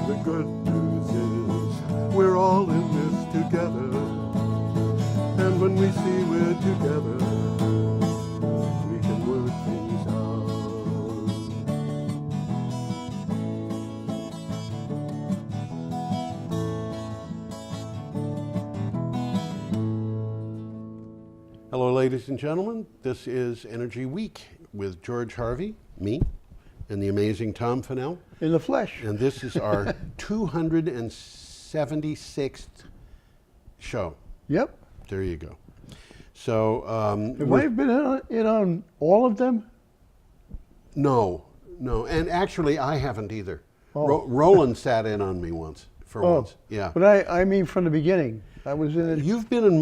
The good news is we're all in this together. And when we see we're together, we can work things out. Hello, ladies and gentlemen. This is Energy Week with George Harvey, me, and the amazing Tom Fennell. In the flesh. And this is our 276th show. Yep. There you go. So, have I been in on all of them? No. And actually, I haven't either. Oh. Roland sat in on me once, once. Yeah. But I mean from the beginning. I was in it. You've been in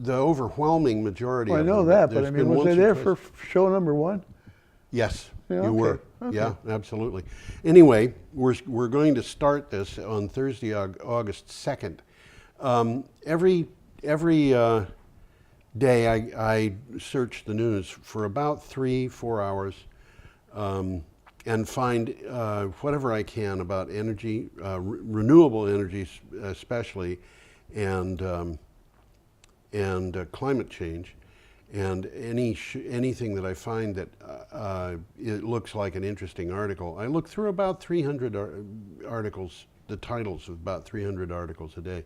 the overwhelming majority of them. I know that, but I mean, was I there for show number 1? Yes, yeah, you were. Okay. Yeah, absolutely. Anyway, we're going to start this on Thursday, August 2nd. Every day I search the news for about 3-4 hours and find whatever I can about energy, renewable energy especially, and climate change. And anything that I find that it looks like an interesting article, I look through about 300 articles, the titles of about 300 articles a day.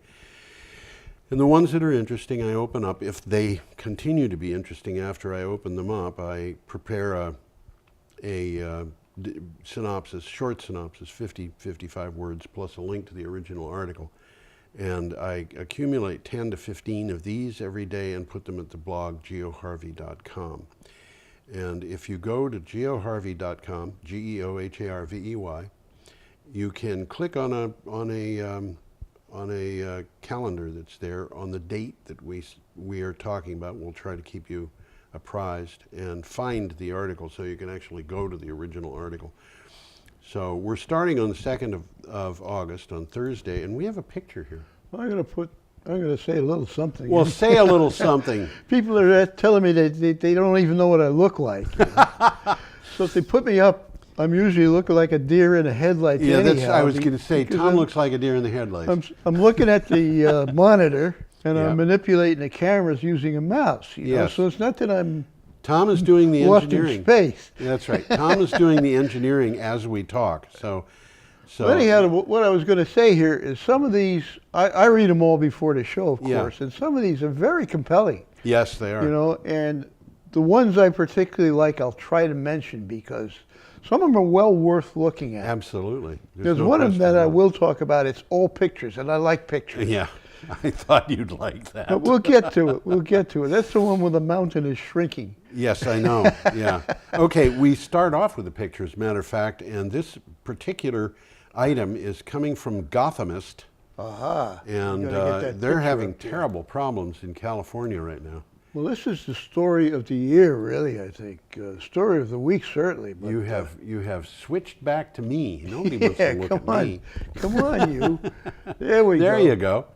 And the ones that are interesting, I open up. If they continue to be interesting after I open them up, I prepare a synopsis, short synopsis, 55 words, plus a link to the original article. And I accumulate 10 to 15 of these every day and put them at the blog geoharvey.com. And if you go to geoharvey.com, GEOHARVEY, you can click on a calendar that's there on the date that we are talking about. We'll try to keep you apprised and find the article so you can actually go to the original article. So we're starting on the 2nd of August on Thursday, and we have a picture here. I'm going to say a little something. Well, say a little something. People are telling me that they don't even know what I look like. You know? So if they put me up, I'm usually looking like a deer in the headlights. Yeah, anyhow, I was going to say, Tom looks like a deer in the headlights. I'm looking at the monitor, and Yeah. I'm manipulating the cameras using a mouse. You know? Yes. So it's not that I'm Tom is doing the lost in engineering. space. Yeah, that's right. Tom is doing the engineering as we talk. So Well, anyhow, what I was going to say here is some of these, I read them all before the show, of Yeah. course, and some of these are very compelling. Yes, they are. You know, and the ones I particularly like, I'll try to mention because some of them are well worth looking at. Absolutely. There's no one of them that I question will talk about. It's all pictures, and I like pictures. about it. Yeah, I thought you'd like that. But we'll get to it. We'll get to it. That's the one where the mountain is shrinking. Yes, I know. Yeah. Okay, we start off with a picture, as a matter of fact, and this particular item is coming from Gothamist, Aha. and You gotta get that they're picture having up here. terrible problems in California right now. Well, this is the story of the year, really, I think. Story of the week, certainly. But, You have switched back to me. Nobody wants yeah, to look come at on. me. Come on, you. There we go. There you go.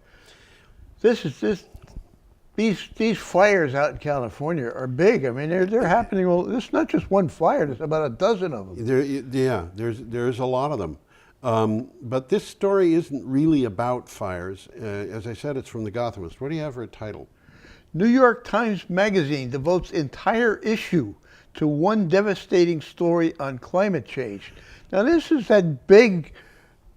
These fires out in California are big. I mean, they're happening. Well, it's not just one fire. There's about a dozen of them. There's a lot of them. But this story isn't really about fires. As I said, it's from the Gothamist. What do you have for a title? New York Times Magazine devotes entire issue to one devastating story on climate change. Now, this is that big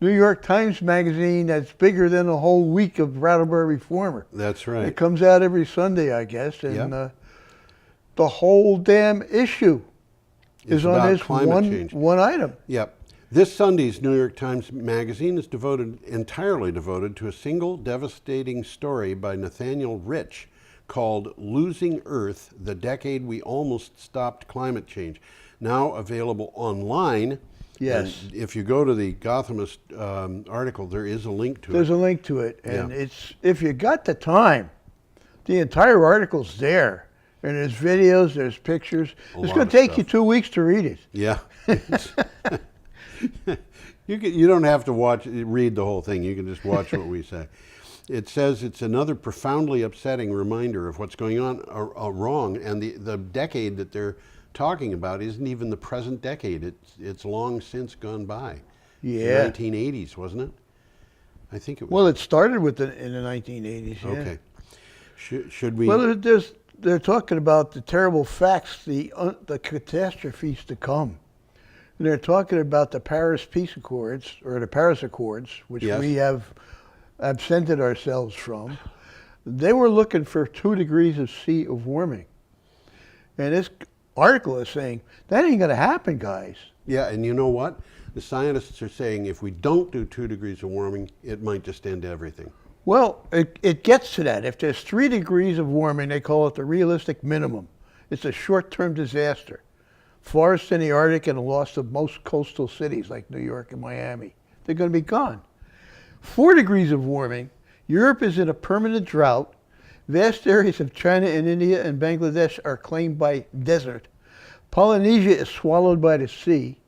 New York Times Magazine that's bigger than a whole week of Brattleboro Reformer. That's right. It comes out every Sunday, I guess, and the whole damn issue is on this one item. Yep. This Sunday's New York Times Magazine is entirely devoted to a single devastating story by Nathaniel Rich called Losing Earth, the Decade We Almost Stopped Climate Change. Now available online. Yes. And if you go to the Gothamist article, there is a link to it. There's a link to it. And it's, if you got the time, the entire article's there. And there's videos, there's pictures. It's going to take you 2 weeks to read it. Yeah. You don't have to read the whole thing. You can just watch what we say. It says it's another profoundly upsetting reminder of what's going on wrong, and the decade that they're talking about isn't even the present decade. It's long since gone by. Yeah. The 1980s, wasn't it? I think it was. Well, it started in the 1980s. Yeah. Okay. Should we? Well, they're talking about the terrible facts, the catastrophes to come. And they're talking about the Paris Peace Accords, or the Paris Accords, which Yes. we have absented ourselves from. They were looking for 2 degrees of C of warming. And this article is saying, that ain't going to happen, guys. Yeah, and you know what? The scientists are saying if we don't do 2 degrees of warming, it might just end everything. Well, it gets to that. If there's 3 degrees of warming, they call it the realistic minimum. It's a short-term disaster. Forests in the Arctic and the loss of most coastal cities like New York and Miami, they're going to be gone. 4 degrees of warming, Europe is in a permanent drought. Vast areas of China and India and Bangladesh are claimed by desert. Polynesia is swallowed by the sea.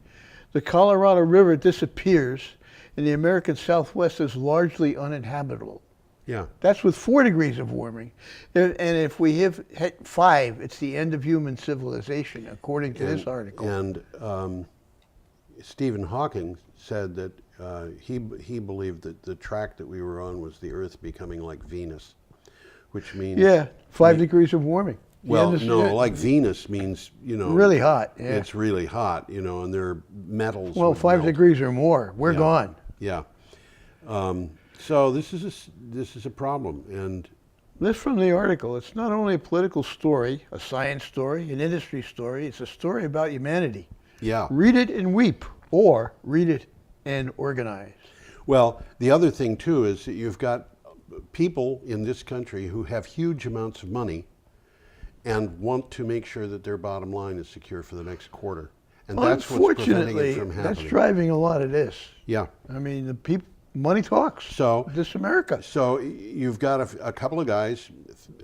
The Colorado River disappears, and the American Southwest is largely uninhabitable. Yeah. That's with 4 degrees of warming. And if we hit 5, it's the end of human civilization, according to this article. And Stephen Hawking said that he believed that the track that we were on was the Earth becoming like Venus, which means... Yeah, 5 degrees of warming. Well, no, like Venus means, really hot. Yeah. It's really hot, and there are metals. Well, would 5 melt. degrees or more, we're Yeah. gone. Yeah. So this is a problem, and This from the article. It's not only a political story, a science story, an industry story. It's a story about humanity. yeah. Read it and weep, or read it and organize. Well, the other thing too is that you've got people in this country who have huge amounts of money and want to make sure that their bottom line is secure for the next quarter, and that's what's preventing it from happening. That's driving a lot of this. Yeah. I mean, the people, money talks. So this America. So you've got a couple of guys,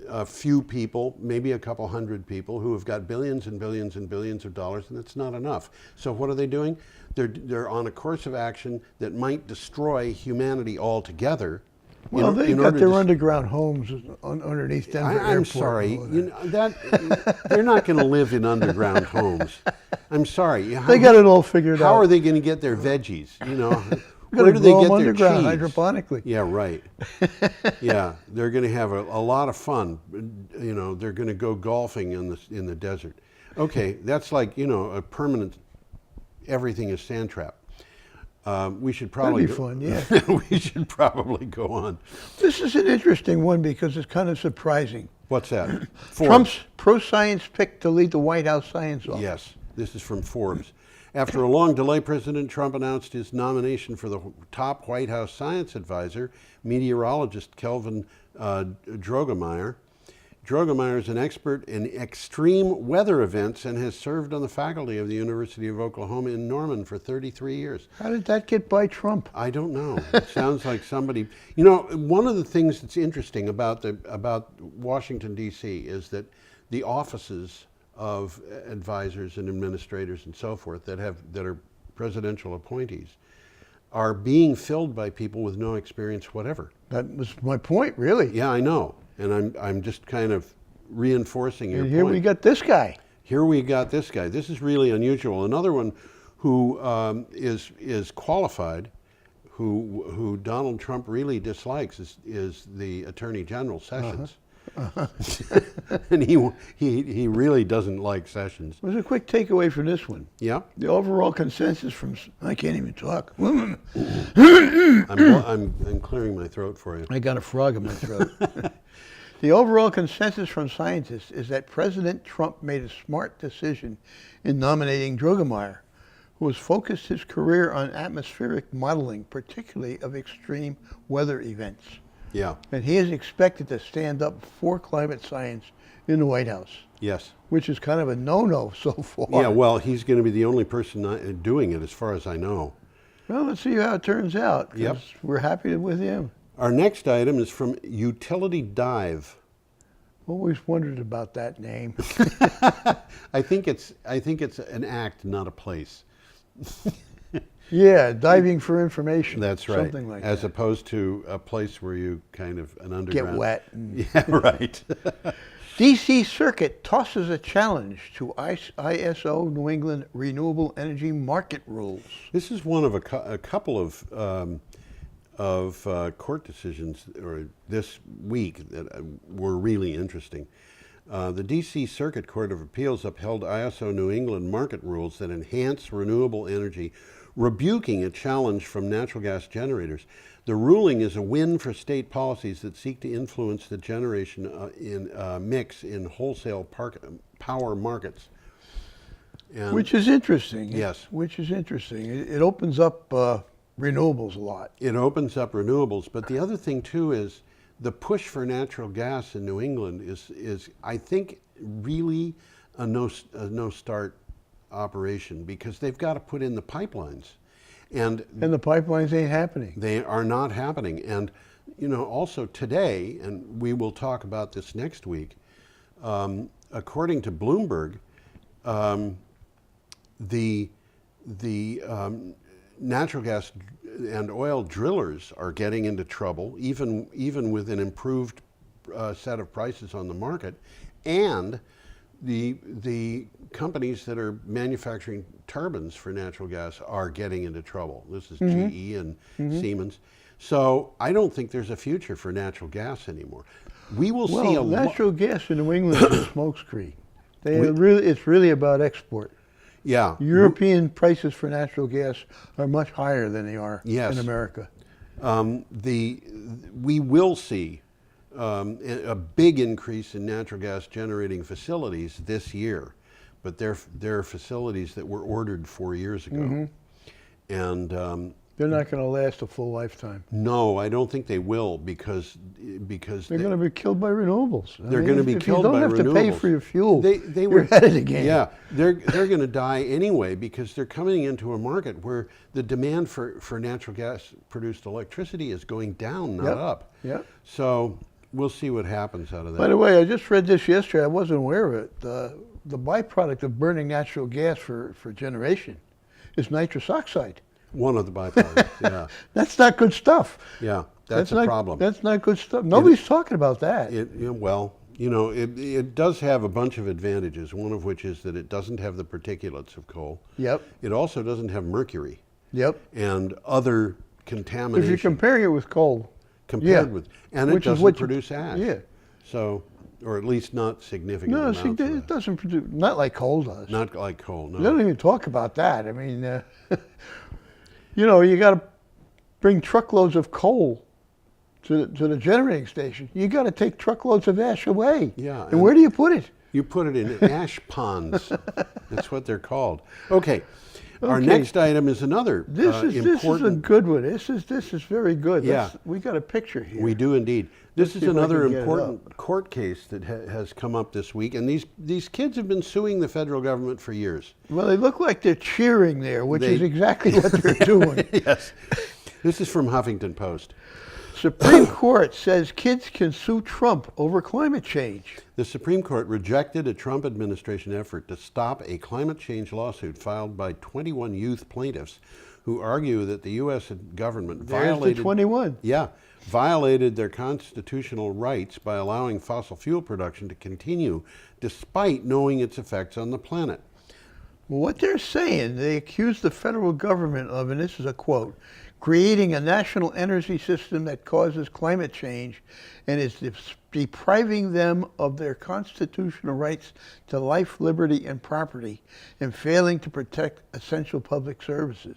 a few people, maybe a couple hundred people who have got billions and billions and billions of dollars, and it's not enough. So what are they doing? They're on a course of action that might destroy humanity altogether. Well, they've got their underground homes underneath Denver Airport. I'm sorry, they're not going to live in underground homes. I'm sorry. They got it all figured out. How are they going to get their veggies? Where do they get their underground cheese? Hydroponically. Yeah, right. Yeah, they're going to have a lot of fun. They're going to go golfing in the desert. Okay, that's like a permanent. Everything is sand trap. We should probably. That'd be fun, yeah. We should probably go on. This is an interesting one because it's kind of surprising. What's that? Trump's pro-science pick to lead the White House Science Office. Yes, this is from Forbes. After a long delay, President Trump announced his nomination for the top White House science advisor, meteorologist Kelvin Droegemeier. Droegemeier is an expert in extreme weather events and has served on the faculty of the University of Oklahoma in Norman for 33 years. How did that get by Trump? I don't know. It sounds like somebody... one of the things that's interesting about Washington, D.C. is that the offices of advisors and administrators and so forth that are presidential appointees are being filled by people with no experience whatever. That was my point, really. Yeah, I know. And I'm just kind of reinforcing your point. Here we got this guy. Here we got this guy. This is really unusual. Another one who is qualified, who Donald Trump really dislikes, is the Attorney General Sessions. And he really doesn't like Sessions. There's a quick takeaway from this one. Yeah. The overall consensus from I can't even talk. I'm clearing my throat for you. I got a frog in my throat. The overall consensus from scientists is that President Trump made a smart decision in nominating Droegemeier, who has focused his career on atmospheric modeling, particularly of extreme weather events. Yeah. And he is expected to stand up for climate science in the White House. Yes. Which is kind of a no-no so far. Yeah, well, he's going to be the only person doing it as far as I know. Well, let's see how it turns out. 'Cause Yep. we're happy with him. Our next item is from Utility Dive. Always wondered about that name. I think it's an act, not a place. Yeah, diving for information. That's right. Something like As that. opposed to a place where you kind of an underground. Get wet. Yeah, right. D.C. Circuit tosses a challenge to ISO New England Renewable Energy Market Rules. This is one of a couple of court decisions or this week that were really interesting. The D.C. Circuit Court of Appeals upheld ISO New England market rules that enhance renewable energy, rebuking a challenge from natural gas generators. The ruling is a win for state policies that seek to influence the generation mix in wholesale power markets. And which is interesting. Yes. Which is interesting. It opens up renewables a lot. It opens up renewables, but the other thing too is the push for natural gas in New England is I think really a no start operation, because they've got to put in the pipelines, and the pipelines ain't happening. They are not happening. And also today, and we will talk about this next week, according to Bloomberg, the natural gas and oil drillers are getting into trouble, even with an improved set of prices on the market, and the companies that are manufacturing turbines for natural gas are getting into trouble. This is GE and Siemens. So I don't think there's a future for natural gas anymore. We will see a natural gas in New England is a smokescreen. It's really about export. Yeah. European prices for natural gas are much higher than they are in America. We will see a big increase in natural gas generating facilities this year, but they're facilities that were ordered 4 years ago. And they're not going to last a full lifetime. No, I don't think they will, because they're going to be killed by renewables. They're going to be killed by renewables. If you don't have to pay for your fuel, you're were ahead of the game. Yeah, they're going to die anyway, because they're coming into a market where the demand for natural gas produced electricity is going down, not up. Yep. So we'll see what happens out of that. By the way, I just read this yesterday. I wasn't aware of it. The byproduct of burning natural gas for generation is nitrous oxide. One of the byproducts, yeah. That's not good stuff. Yeah, that's a problem. That's not good stuff. Nobody's talking about that. It does have a bunch of advantages, one of which is that it doesn't have the particulates of coal. Yep. It also doesn't have mercury. Yep. And other contamination. If you're comparing it with coal. And it doesn't produce ash. Yeah. So, or at least not significant amounts. No, it doesn't produce, not like coal does. Not like coal, no. They don't even talk about that. I mean, you got to bring truckloads of coal to the generating station. You got to take truckloads of ash away. Yeah. And where do you put it? You put it in ash ponds. That's what they're called. Okay. Our next item is another important. This is a good one. This is very good. Yeah. We got a picture here. We do indeed. This is another important court case that has come up this week, and these kids have been suing the federal government for years. Well, they look like they're cheering there, which is exactly what they're doing. Yes. This is from Huffington Post. Supreme Court says kids can sue Trump over climate change. The Supreme Court rejected a Trump administration effort to stop a climate change lawsuit filed by 21 youth plaintiffs who argue that the U.S. government violated their constitutional rights by allowing fossil fuel production to continue despite knowing its effects on the planet. Well, what they're saying, they accuse the federal government of, and this is a quote, creating a national energy system that causes climate change and is depriving them of their constitutional rights to life, liberty, and property, and failing to protect essential public services.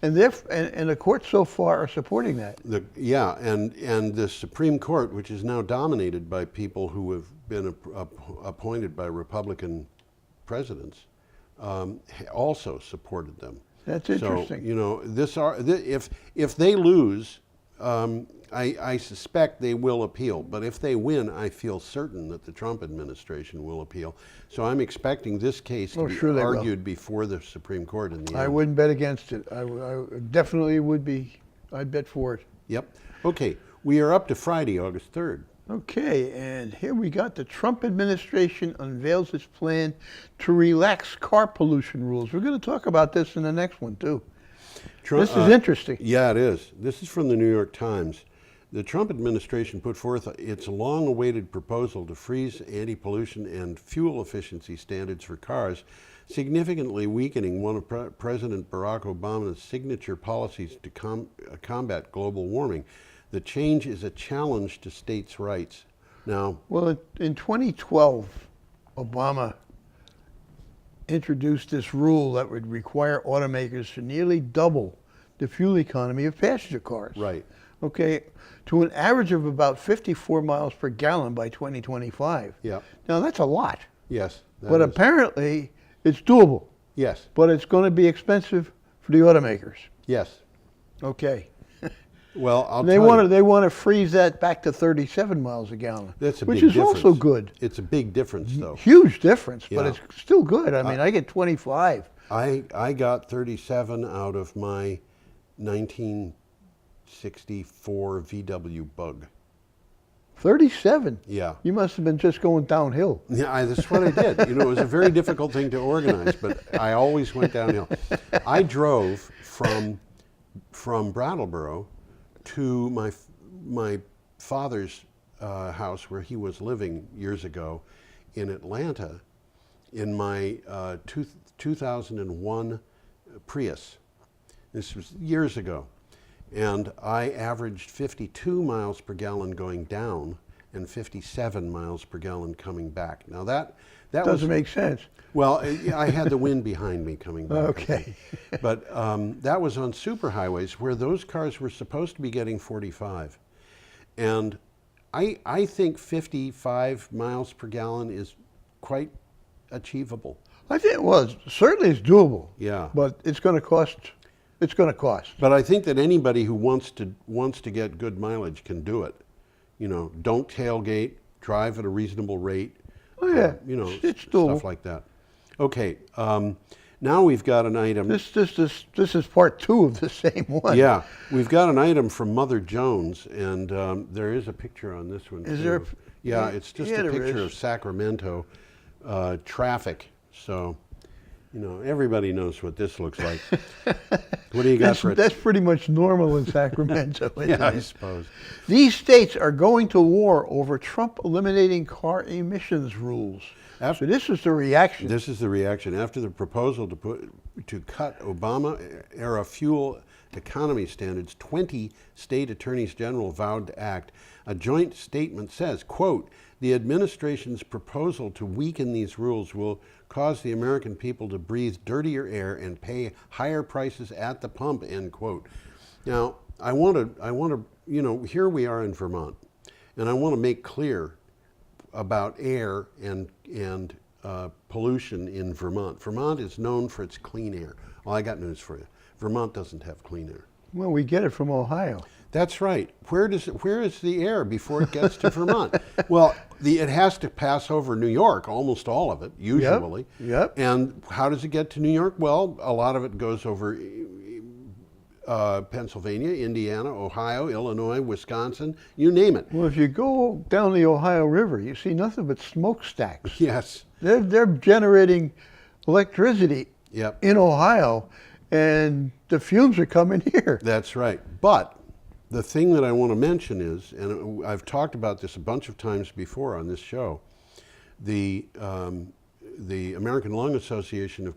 And the courts so far are supporting that. And the Supreme Court, which is now dominated by people who have been appointed by Republican presidents, also supported them. That's interesting. So, if they lose, I suspect they will appeal. But if they win, I feel certain that the Trump administration will appeal. So I'm expecting this case to be argued before the Supreme Court in the end. I wouldn't bet against it. I definitely would be. I'd bet for it. Yep. Okay. We are up to Friday, August 3rd. Okay, and here we got the Trump administration unveils its plan to relax car pollution rules. We're going to talk about this in the next one, too. This is interesting. Yeah, it is. This is from the New York Times. The Trump administration put forth its long-awaited proposal to freeze anti-pollution and fuel efficiency standards for cars, significantly weakening one of President Barack Obama's signature policies to combat global warming. The change is a challenge to states' rights. Now, well, in 2012, Obama introduced this rule that would require automakers to nearly double the fuel economy of passenger cars. right, Okay, to an average of about 54 miles per gallon by 2025. yeah, Now that's a lot, yes. that but is- apparently it's doable. yes, But it's going to be expensive for the automakers. yes. Okay, Well, I'll they tell want you, they want to freeze that back to 37 miles a gallon. that's a which big is difference. also good. It's a big difference, though. Huge difference, but Yeah. it's still good. I mean, I get 25. I got 37 out of my 1964 VW Bug. 37. Yeah. You must have been just going downhill. Yeah, that's what I did. You know, it was a very difficult thing to organize, but I always went downhill. I drove from Brattleboro to my father's house where he was living years ago in Atlanta in my 2001 Prius. This was years ago. And I averaged 52 miles per gallon going down and 57 miles per gallon coming back. Now that Doesn't make sense. well, I had the wind behind me coming back. Okay. But that was on superhighways where those cars were supposed to be getting 45. And I think 55 miles per gallon is quite achievable. I think, well, certainly it's doable. Yeah. But it's going to cost. It's going to cost. But I think that anybody who wants to get good mileage can do it. You know, don't tailgate, drive at a reasonable rate. Oh yeah. You know, It's doable. stuff like that. Okay. Now we've got an item. This is part 2 of the same one. Yeah, we've got an item from Mother Jones, and there is a picture on this one. Is too. there? Yeah, it's just Yeah, a there picture is. of Sacramento traffic. So, you know, everybody knows what this looks like. What do you got for it? That's pretty much normal in Sacramento, isn't Yeah, I it? suppose. These states are going to war over Trump eliminating car emissions rules. After- So this is the reaction. This is the reaction after the proposal to cut Obama-era fuel economy standards. 20 state attorneys general vowed to act. A joint statement says, quote, "The administration's proposal to weaken these rules will cause the American people to breathe dirtier air and pay higher prices at the pump," end quote. Now, I want to, you know, here we are in Vermont, and I want to make clear about air and pollution in Vermont. Vermont is known for its clean air. Well, I got news for you. Vermont doesn't have clean air. Well, we get it from Ohio. That's right. Where is the air before it gets to Vermont? Well, it has to pass over New York, almost all of it, usually. Yep. And how does it get to New York? Well, a lot of it goes over Pennsylvania, Indiana, Ohio, Illinois, Wisconsin, you name it. Well, if you go down the Ohio River, you see nothing but smokestacks. Yes. They're generating electricity Yep. in Ohio, and the fumes are coming here. That's right. But the thing that I want to mention is, and I've talked about this a bunch of times before on this show, the American Lung Association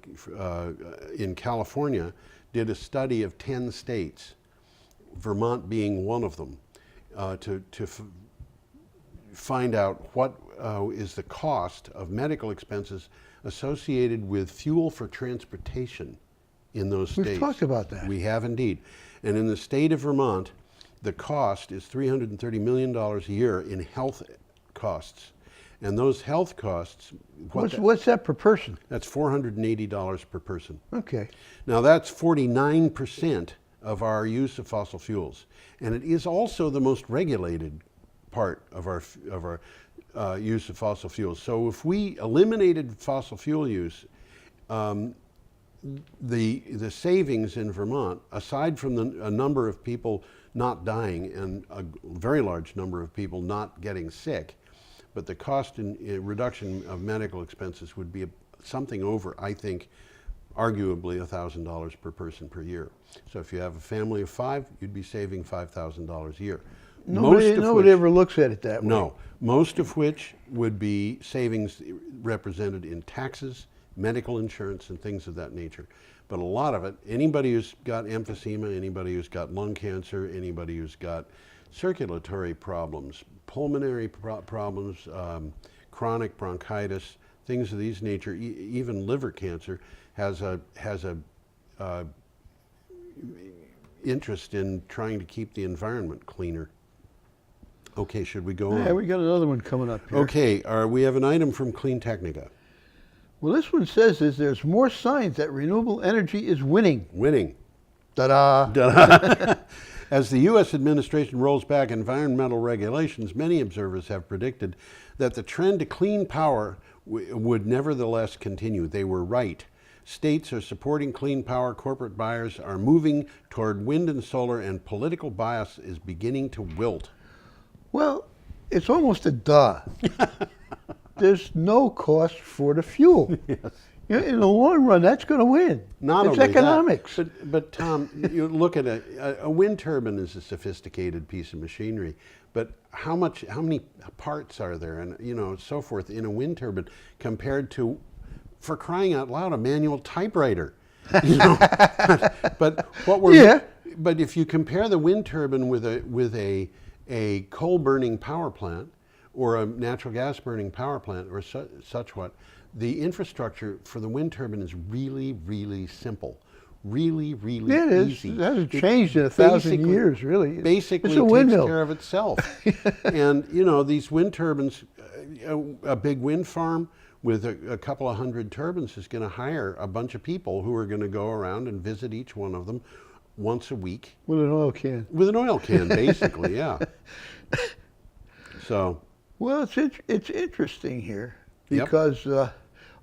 in California did a study of 10 states, Vermont being one of them, to find out what is the cost of medical expenses associated with fuel for transportation in those states. We've talked about that. We have indeed. And in the state of Vermont, the cost is $330 million a year in health costs. And those health costs, What's that per person? that's $480 per person. Okay. Now that's 49% of our use of fossil fuels. And it is also the most regulated part of our use of fossil fuels. So if we eliminated fossil fuel use, the savings in Vermont, aside from a number of people not dying and a very large number of people not getting sick, but the cost in reduction of medical expenses would be something over, I think, arguably $1,000 per person per year. So if you have a family of 5, you'd be saving $5,000 a year. Nobody ever looks at it that way. No, most of which would be savings represented in taxes, medical insurance, and things of that nature. But a lot of it, anybody who's got emphysema, anybody who's got lung cancer, anybody who's got circulatory problems, pulmonary problems, chronic bronchitis, things of these nature, even liver cancer has a interest in trying to keep the environment cleaner. Okay, should we go on? Yeah, we got another one coming up here. Okay, we have an item from Clean Technica. Well, this one says there's more signs that renewable energy is winning. Winning. Ta-da! Ta-da. As the U.S. administration rolls back environmental regulations, many observers have predicted that the trend to clean power would nevertheless continue. They were right. States are supporting clean power, corporate buyers are moving toward wind and solar, and political bias is beginning to wilt. Well, it's almost a duh. There's no cost for the fuel. Yes. In the long run, that's going to win. Not it's only economics. That, but Tom, you look at a wind turbine is a sophisticated piece of machinery, but how many parts are there, and so forth in a wind turbine compared to, for crying out loud, a manual typewriter. But what we're Yeah. But if you compare the wind turbine with a coal burning power plant or a natural gas burning power plant or such what, the infrastructure for the wind turbine is really, really simple. Really, really Yeah, it is. easy. It hasn't changed in 1,000 years, really. Basically it's a takes windmill. care of itself. And, these wind turbines, a big wind farm with a couple of hundred turbines is going to hire a bunch of people who are going to go around and visit each one of them once a week. With an oil can. With an oil can, basically, yeah. So. Well, it's interesting here Yep. because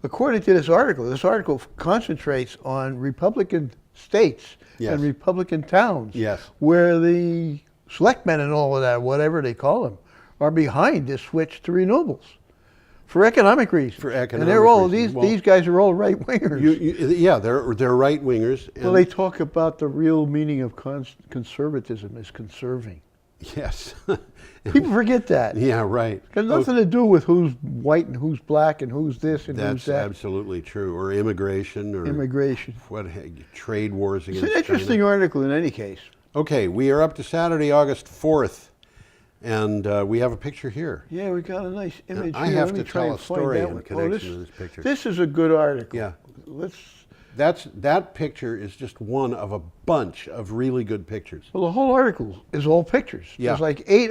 according to this article concentrates on Republican states Yes. and Republican towns Yes. where the selectmen and all of that, whatever they call them, are behind this switch to renewables for economic reasons. For economic and they're all reasons. these guys are all right wingers. Yeah, they're right wingers. Well, they talk about the real meaning of conservatism is conserving. Yes. People forget that. Yeah, right. It has nothing to do with who's white and who's black and who's this and who's That's that. absolutely true. Or immigration, or Immigration. trade wars It's against an interesting China. article in any case. Okay, we are up to Saturday, August 4th, and we have a picture here. Yeah, we got a nice image I here. have Let me to try tell and a find story that in one. connection to this picture. This is a good article. Yeah. That picture is just one of a bunch of really good pictures. Well, the whole article is all pictures. Yeah. There's like 8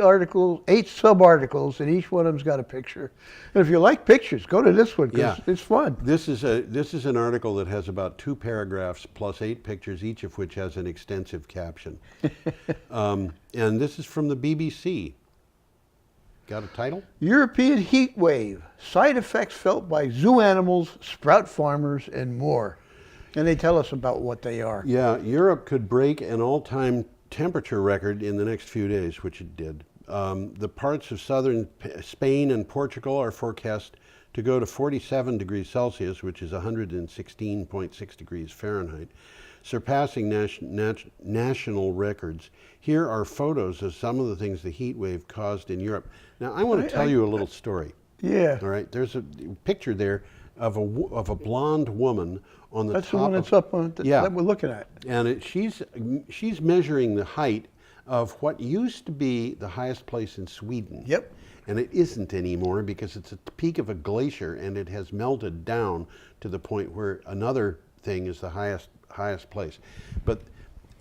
sub-articles, and each one of them's got a picture. And if you like pictures, go to this one because it's fun. This is an article that has about 2 paragraphs plus 8 pictures, each of which has an extensive caption. And this is from the BBC. Got a title? European heat wave, side effects felt by zoo animals, sprout farmers, and more. And they tell us about what they are. Yeah, Europe could break an all-time temperature record in the next few days, which it did. The parts of southern Spain and Portugal are forecast to go to 47 degrees Celsius, which is 116.6 degrees Fahrenheit, surpassing national records. Here are photos of some of the things the heat wave caused in Europe. Now, I want to tell you a little story. Yeah. All right, there's a picture there of a blonde woman on the That's top the one that's up on that we're looking at. and she's measuring the height of what used to be the highest place in Sweden. Yep. And it isn't anymore because it's at the peak of a glacier and it has melted down to the point where another thing is the highest place. But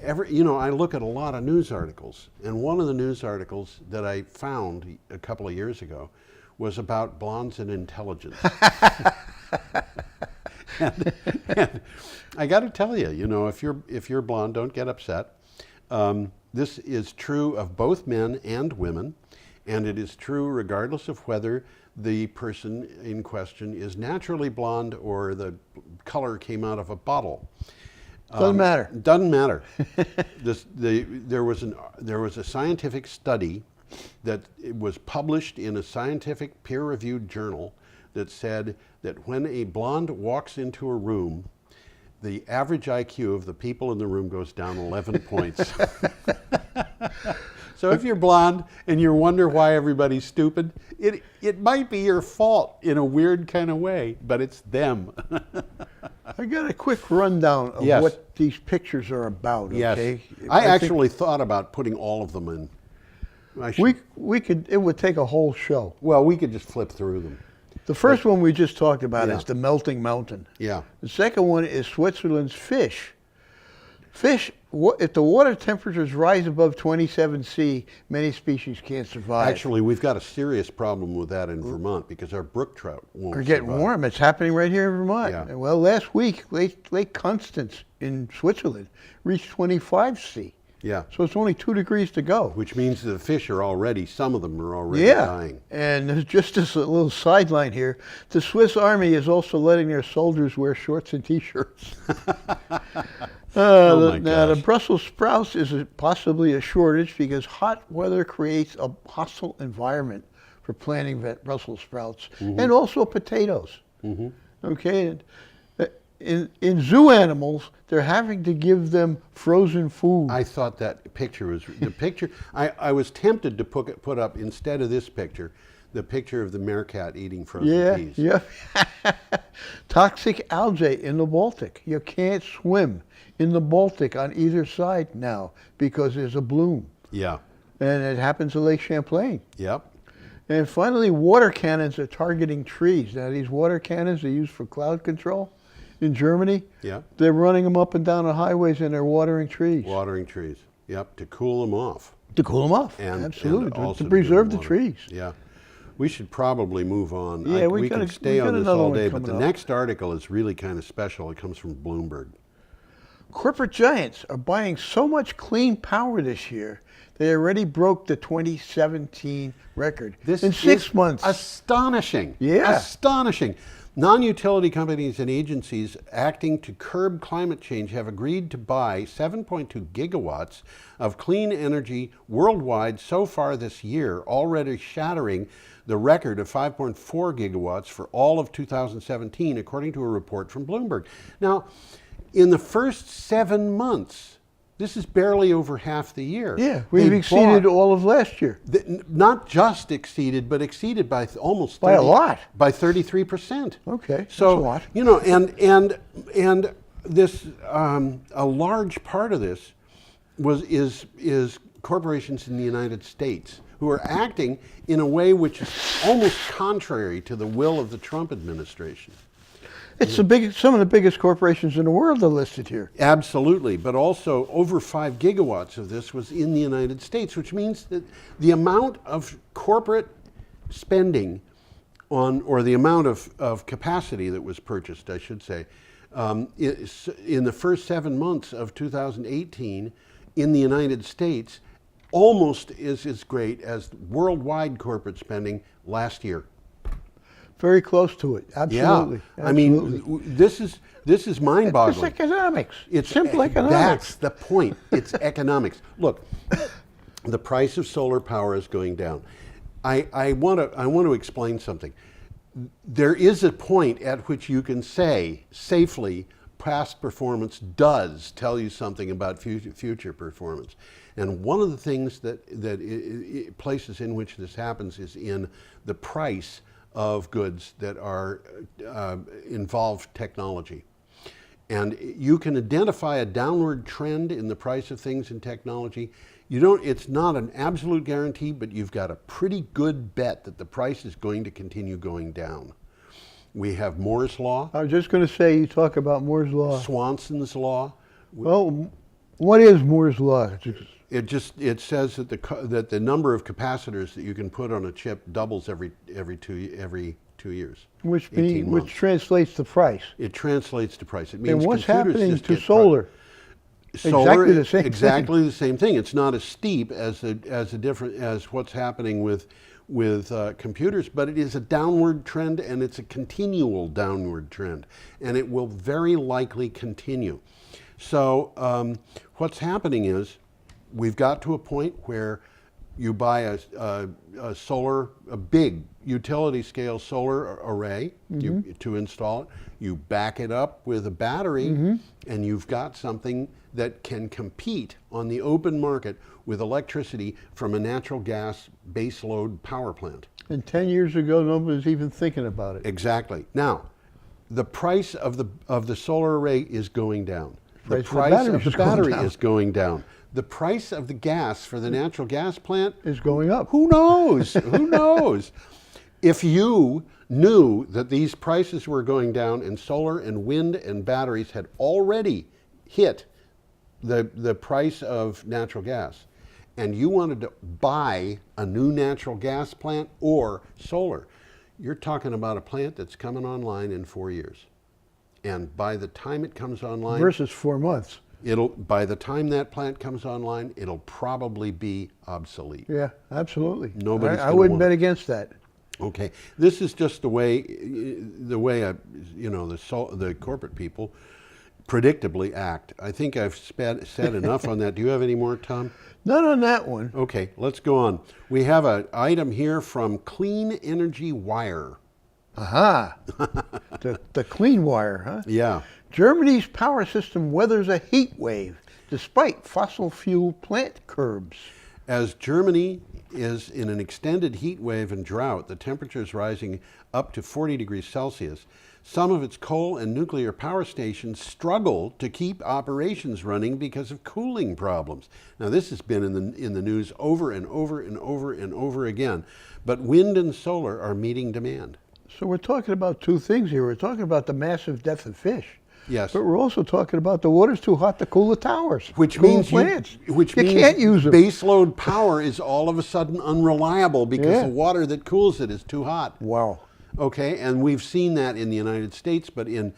I look at a lot of news articles, and one of the news articles that I found a couple of years ago was about blondes and intelligence. and I got to tell you, if you're blonde, don't get upset. This is true of both men and women, and it is true regardless of whether the person in question is naturally blonde or the color came out of a bottle. Doesn't matter. Doesn't matter. There was a scientific study that it was published in a scientific peer-reviewed journal that said that when a blonde walks into a room, the average IQ of the people in the room goes down 11 points. So if you're blonde and you wonder why everybody's stupid, it might be your fault in a weird kind of way, but it's them. I got a quick rundown of Yes. what these pictures are about. Yes. Okay, I think actually thought about putting all of them in. we could. It would take a whole show. Well, we could just flip through them. The first one we just talked about Yeah. is the melting mountain. Yeah. The second one is Switzerland's fish. Fish, if the water temperatures rise above 27 C, many species can't survive. Actually, we've got a serious problem with that in Vermont because our brook trout won't Are getting survive. warm. It's happening right here in Vermont. Yeah. Well, last week, Lake Constance in Switzerland reached 25 C. Yeah. So it's only 2 degrees to go. Which means the fish are already, some of them are already Yeah. dying. And there's just this little sideline here. The Swiss Army is also letting their soldiers wear shorts and T-shirts. Oh my Now, the gosh. Brussels sprouts is possibly a shortage because hot weather creates a hostile environment for planting Brussels sprouts and also potatoes. Okay, and, in zoo animals, they're having to give them frozen food. I thought that picture was, the picture, I was tempted to put up, instead of this picture, the picture of the meerkat eating frozen peas. Yeah. Toxic algae in the Baltic. You can't swim in the Baltic on either side now because there's a bloom. Yeah. And it happens at Lake Champlain. Yep. And finally, water cannons are targeting trees. Now, these water cannons are used for cloud control in Germany. Yeah. They're running them up and down the highways and they're watering trees. Watering trees. Yep. To cool them off. To cool them off. And Absolutely. also To preserve give the them trees. water. Yeah. We should probably move on. Yeah, we we could stay got on this another all one day, but coming the up. next article is really kind of special. It comes from Bloomberg. Corporate giants are buying so much clean power this year, they already broke the 2017 record This in 6 is months. Astonishing. Yeah. Astonishing. Non-utility companies and agencies acting to curb climate change have agreed to buy 7.2 gigawatts of clean energy worldwide so far this year, already shattering the record of 5.4 gigawatts for all of 2017, according to a report from Bloomberg. Now, in the first 7 months, this is barely over half the year. Yeah, we've they exceeded bought- all of last year. not just exceeded, but exceeded by almost By a lot. by 33%. Okay, So that's a lot. you know, and this a large part of this is corporations in the United States who are acting in a way which is almost contrary to the will of the Trump administration. It's some of the biggest corporations in the world are listed here. Absolutely, but also over 5 gigawatts of this was in the United States, which means that the amount of corporate spending on, or the amount of capacity that was purchased, I should say, in the first 7 months of 2018 in the United States almost is as great as worldwide corporate spending last year. Very close to it. Absolutely. Yeah, I mean, this is mind-boggling. It's economics. It's simple economics. That's the point. It's economics. Look, the price of solar power is going down. I want to explain something. There is a point at which you can say safely past performance does tell you something about future performance. And one of the things that places in which this happens is in the price of goods that are involve technology. And you can identify a downward trend in the price of things in technology. It's not an absolute guarantee, but you've got a pretty good bet that the price is going to continue going down. We have Moore's Law, I was just going to say, you talk about Moore's Law. Swanson's Law. Well, what is Moore's Law? It says that the number of capacitors that you can put on a chip doubles every 2 years. Which 18 months. translates to price. It translates to price. It means And what's computers happening just to get solar? Solar, Exactly the same exactly the same thing. It's not as steep as what's happening with computers, but it is a downward trend, and it's a continual downward trend, and it will very likely continue. So what's happening is we've got to a point where you buy a big utility scale solar array to install it. You back it up with a battery, and you've got something that can compete on the open market with electricity from a natural gas baseload power plant. And 10 years ago, nobody was even thinking about it. Exactly. Now, the price of the solar array is going down. The Price price of of the the batteries is going battery down. is going down. The price of the gas for the natural gas plant Is going up. who knows? Who knows? If you knew that these prices were going down and solar and wind and batteries had already hit the price of natural gas, and you wanted to buy a new natural gas plant or solar, you're talking about a plant that's coming online in 4 years. And by the time it comes online, Versus 4 months. by the time that plant comes online, it'll probably be obsolete. Yeah, absolutely. Nobody's I gonna wouldn't want bet it. against that. Okay, this is just the way the corporate people predictably act. I think I've said enough on that. Do you have any more, Tom? Not on that one. Okay, let's go on. We have an item here from Clean Energy Wire. Aha. the clean wire, huh? Yeah. Germany's power system weathers a heat wave despite fossil fuel plant curbs. As Germany is in an extended heat wave and drought, the temperature is rising up to 40 degrees Celsius. Some of its coal and nuclear power stations struggle to keep operations running because of cooling problems. Now, this has been in the news over and over and over and over again. But wind and solar are meeting demand. So we're talking about two things here. We're talking about the massive death of fish. Yes. But we're also talking about the water's too hot to cool the towers. Which cool means plants. you can't use them. baseload power is all of a sudden unreliable because Yeah. the water that cools it is too hot. Wow. Okay, and we've seen that in the United States, but in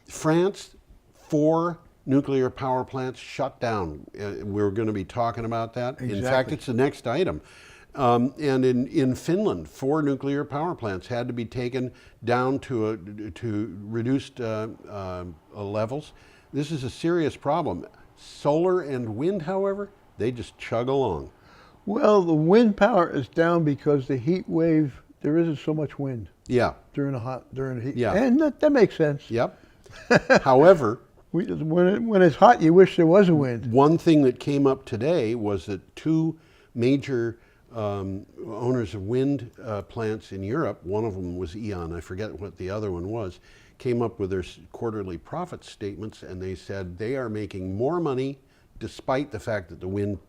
France, 4 nuclear power plants shut down. We're going to be talking about that. In fact, Exactly. it's the next item. And in Finland, 4 nuclear power plants had to be taken down to reduced levels. This is a serious problem. Solar and wind, however, they just chug along. Well, the wind power is down because the heat wave, there isn't so much wind Yeah. during the heat. Yeah. And that makes sense. Yep. However, When it's hot, you wish there was a wind. one thing that came up today was that 2 major owners of wind plants in Europe, one of them was E.ON, I forget what the other one was, came up with their quarterly profit statements, and they said they are making more money despite the fact that the wind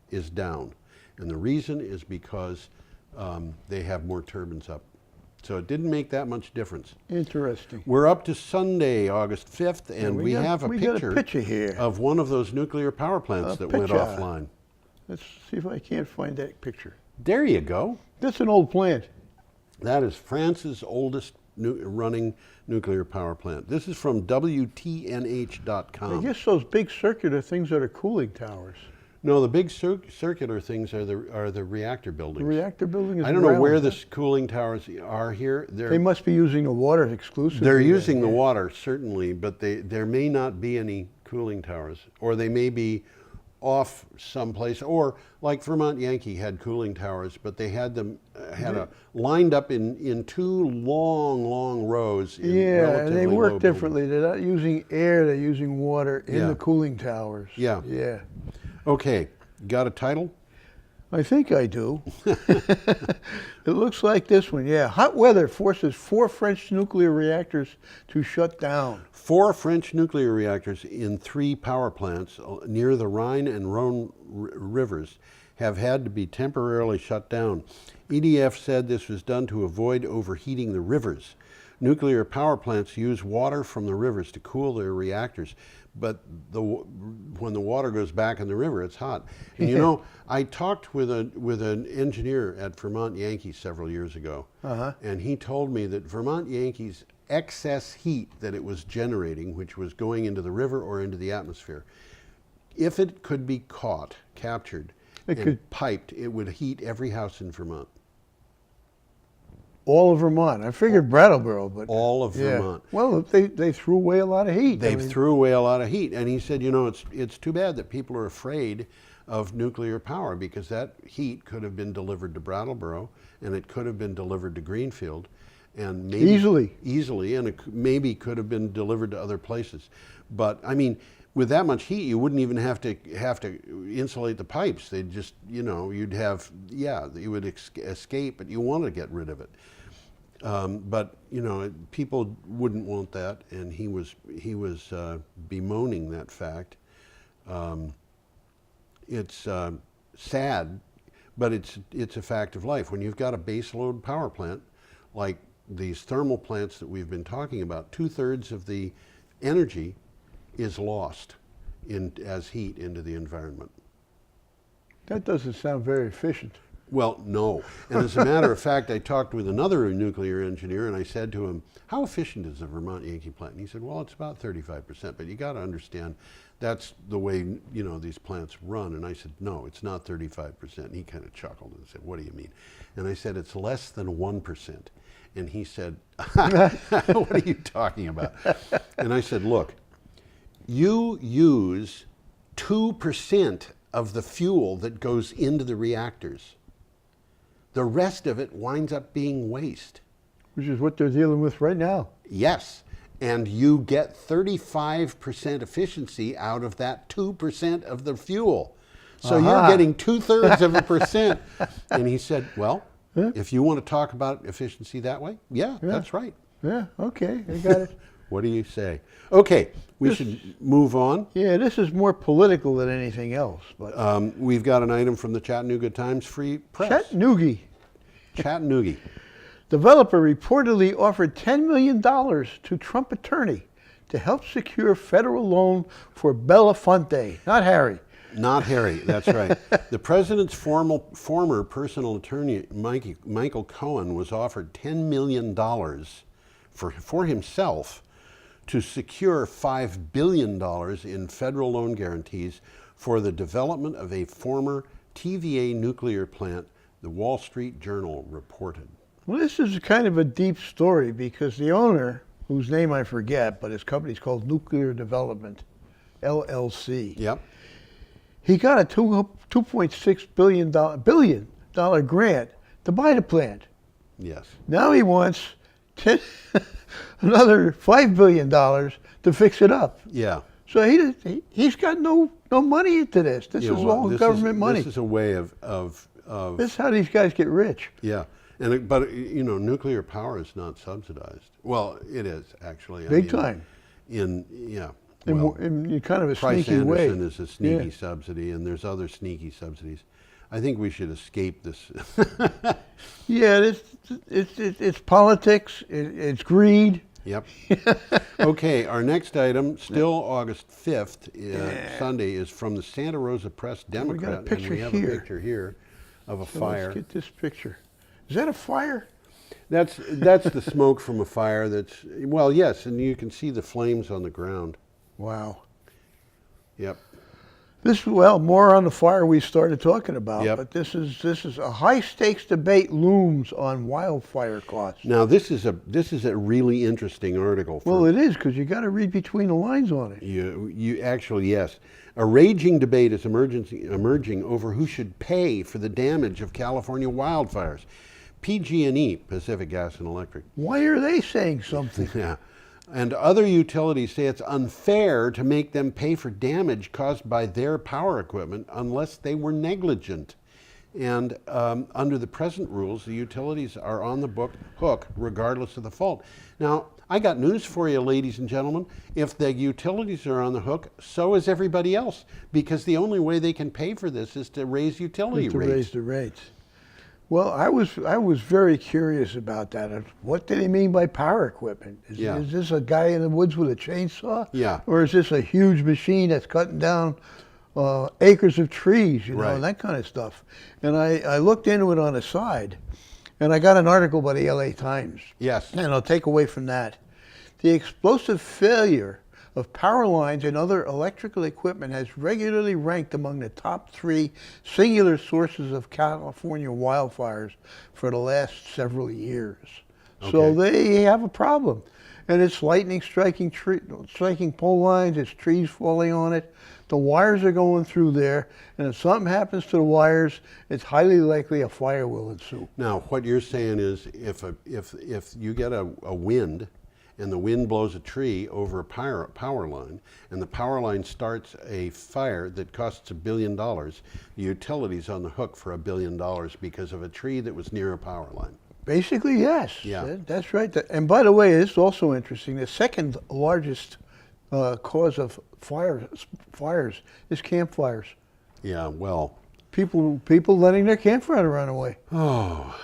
is down. And the reason is because they have more turbines up. So it didn't make that much difference. Interesting. We're up to Sunday, August 5th, and we have a got a picture here. of one of those nuclear power plants that went picture. offline. Let's see if I can't find that picture. There you go. That's an old plant. That is France's oldest running nuclear power plant. This is from WTNH.com. I guess those big circular things are the cooling towers. No, the big circular things are the reactor buildings. The reactor building is I don't know where around. the cooling towers are here. They must be using the water exclusively. They're then, using the yeah. water, certainly, but there may not be any cooling towers, or they may be off someplace, or like Vermont Yankee had cooling towers, but they had them lined up in 2 long rows. In Yeah, and relatively they low work buildings. differently. They're not using air, they're using water in Yeah. the cooling towers. Yeah. Yeah. Okay, got a title? I think I do. It looks like this one, yeah. Hot weather forces 4 French nuclear reactors to shut down. 4 French nuclear reactors in 3 power plants near the Rhine and Rhone rivers have had to be temporarily shut down. EDF said this was done to avoid overheating the rivers. Nuclear power plants use water from the rivers to cool their reactors, but when the water goes back in the river, it's hot. And you know, I talked with an engineer at Vermont Yankee several years ago, and he told me that Vermont Yankee's excess heat that it was generating, which was going into the river or into the atmosphere, if it could be captured, piped, it would heat every house in Vermont. All of Vermont. I figured Brattleboro, but All of yeah. Vermont. Well, they threw away a lot of heat. They threw away a lot of heat. And he said, you know, it's too bad that people are afraid of nuclear power, because that heat could have been delivered to Brattleboro, and it could have been delivered to Greenfield, and maybe Easily, and it maybe could have been delivered to other places. But I mean, with that much heat, you wouldn't even have to insulate the pipes. They'd just, you'd have, you would escape, but you want to get rid of it. But people wouldn't want that, and he was bemoaning that fact. It's sad, but it's a fact of life. When you've got a baseload power plant like these thermal plants that we've been talking about, 2/3 of the energy is lost as heat into the environment. That doesn't sound very efficient. Well, no. And as a matter of fact, I talked with another nuclear engineer, and I said to him, how efficient is the Vermont Yankee plant? And he said, well, it's about 35%, but you got to understand that's the way, these plants run. And I said, no, it's not 35%. And he kind of chuckled and said, what do you mean? And I said, it's less than 1%. And he said, what are you talking about? And I said, look, you use 2% of the fuel that goes into the reactors. The rest of it winds up being waste. Which is what they're dealing with right now. Yes, and you get 35% efficiency out of that 2% of the fuel. So you're getting 2/3 of a percent. And he said, well, if you want to talk about efficiency that way, that's right. Yeah, okay, I got it. What do you say? Okay, we should move on. Yeah, this is more political than anything else. But we've got an item from the Chattanooga Times Free Press. Chattanooga. Developer reportedly offered $10 million to Trump attorney to help secure federal loan for Belafonte, not Harry. Not Harry, that's right. The president's former personal attorney, Michael Cohen, was offered $10 million for himself to secure $5 billion in federal loan guarantees for the development of a former TVA nuclear plant, the Wall Street Journal reported. Well, this is kind of a deep story because the owner, whose name I forget, but his company's called Nuclear Development, LLC. Yep. He got a $2.6 billion grant to buy the plant. Yes. Now he wants another $5 billion to fix it up. Yeah. So he's got no money into this. This is all government money. This is a way of This is how these guys get rich. Yeah. But nuclear power is not subsidized. Well, it is actually. Big time. In kind of a Price sneaky way. Anderson is a sneaky subsidy, and there's other sneaky subsidies. I think we should escape this. Yeah, it's politics. It's greed. Yep. Okay, our next item, still August 5th, Sunday, is from the Santa Rosa Press Democrat. We got a picture and we have here. A picture here of a fire. Let's get this picture. Is that a fire? That's the smoke from a fire. Yes, and you can see the flames on the ground. Wow. Yep. More on the fire we started talking about. Yep. But this is a high stakes debate looms on wildfire costs. Now this is a really interesting article. Well, it is because you got to read between the lines on it. You actually, yes. A raging debate is emerging over who should pay for the damage of California wildfires. PG&E, Pacific Gas and Electric. Why are they saying something? Yeah. And other utilities say it's unfair to make them pay for damage caused by their power equipment unless they were negligent. And under the present rules, the utilities are on the hook regardless of the fault. Now, I got news for you, ladies and gentlemen. If the utilities are on the hook, so is everybody else, because the only way they can pay for this is to raise utility rates. To raise the rates. Well, I was very curious about that. What did he mean by power equipment? Is this a guy in the woods with a chainsaw? Yeah. Or is this a huge machine that's cutting down acres of trees, right, and that kind of stuff? And I looked into it on the side, and I got an article by the LA Times. Yes. And I'll take away from that. The explosive failure of power lines and other electrical equipment has regularly ranked among the top 3 singular sources of California wildfires for the last several years. Okay. So they have a problem. And it's lightning striking pole lines, it's trees falling on it. The wires are going through there, and if something happens to the wires, it's highly likely a fire will ensue. Now, what you're saying is if you get a wind and the wind blows a tree over a power line, and the power line starts a fire that costs $1 billion, the utility's on the hook for $1 billion because of a tree that was near a power line. Basically, yes. Yeah. That's right. And by the way, it's also interesting. The second largest cause of fires is campfires. Yeah, well. People letting their campfire run away. Oh,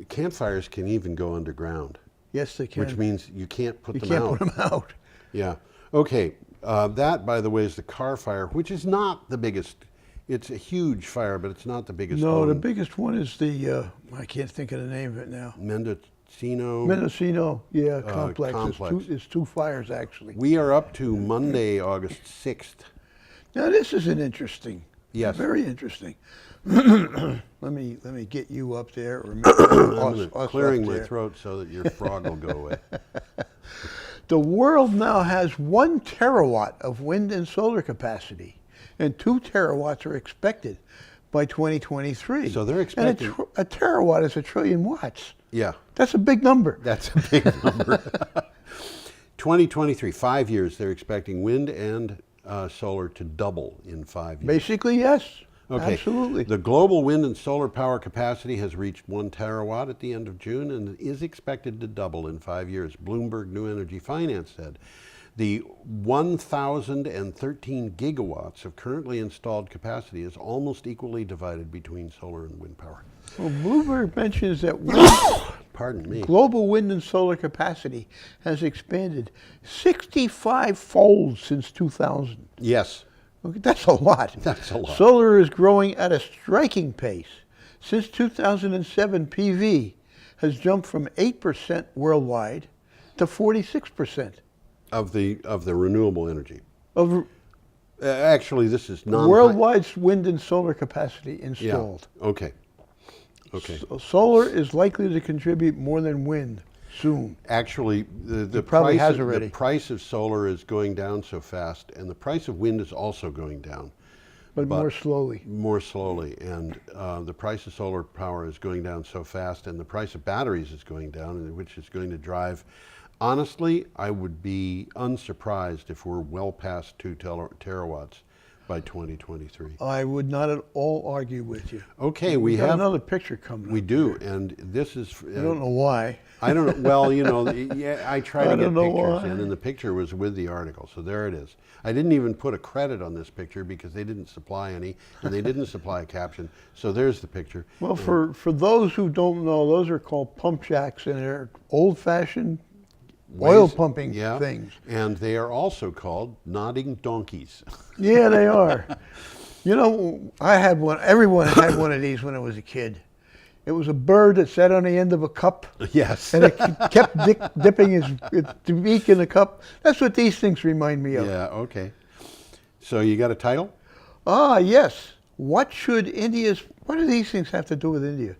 campfires can even go underground. Yes, they can. Which means you can't put them out. You can't put them out. Yeah. Okay. That, by the way, is the Carr fire, which is not the biggest. It's a huge fire, but it's not the biggest. No, the biggest one is the, I can't think of the name of it now. Mendocino, yeah, complex. Complex. It's two fires, actually. We are up to Monday, August 6th. Now, this is an interesting. Yes. Very interesting. let me get you up there. Or us clearing up my there. throat so that your frog will go away. The world now has 1 terawatt of wind and solar capacity, and 2 terawatts are expected by 2023. So they're expecting... And a terawatt is 1 trillion watts. Yeah. That's a big number. That's a big number. 2023, 5 years, they're expecting wind and solar to double in 5 years. Basically, yes. Okay. Absolutely. The global wind and solar power capacity has reached 1 terawatt at the end of June and is expected to double in 5 years. Bloomberg New Energy Finance said the 1,013 gigawatts of currently installed capacity is almost equally divided between solar and wind power. Well, Bloomberg mentions that Pardon me. global wind and solar capacity has expanded 65-fold since 2000. Yes. Okay, that's a lot. That's a lot. Solar is growing at a striking pace. Since 2007, PV has jumped from 8% worldwide to 46%. Of the renewable energy. Of Actually, this is worldwide wind and solar capacity installed. Yeah. Okay. Okay. So solar is likely to contribute more than wind soon. Actually, the probably price has already. The price of solar is going down so fast, and the price of wind is also going down. But more slowly. More slowly, and the price of solar power is going down so fast, and the price of batteries is going down, which is going to drive. Honestly, I would be unsurprised if we're well past 2 terawatts by 2023. I would not at all argue with you. Okay, we got have another picture coming. We do, and this is. I don't know why. I don't know. Well, you know, yeah, I try to get pictures why. in, and the picture was with the article, so there it is. I didn't even put a credit on this picture because they didn't supply any, and they didn't supply a caption. So there's the picture. Well, for those who don't know, those are called pump jacks, and they're old-fashioned oil pumping things. And they are also called nodding donkeys. Yeah, they are. You know, I had one. Everyone had one of these when I was a kid. It was a bird that sat on the end of a cup. Yes. And it kept dipping its beak in the cup. That's what these things remind me of. Yeah, okay. So you got a title? Ah, yes. What do these things have to do with India?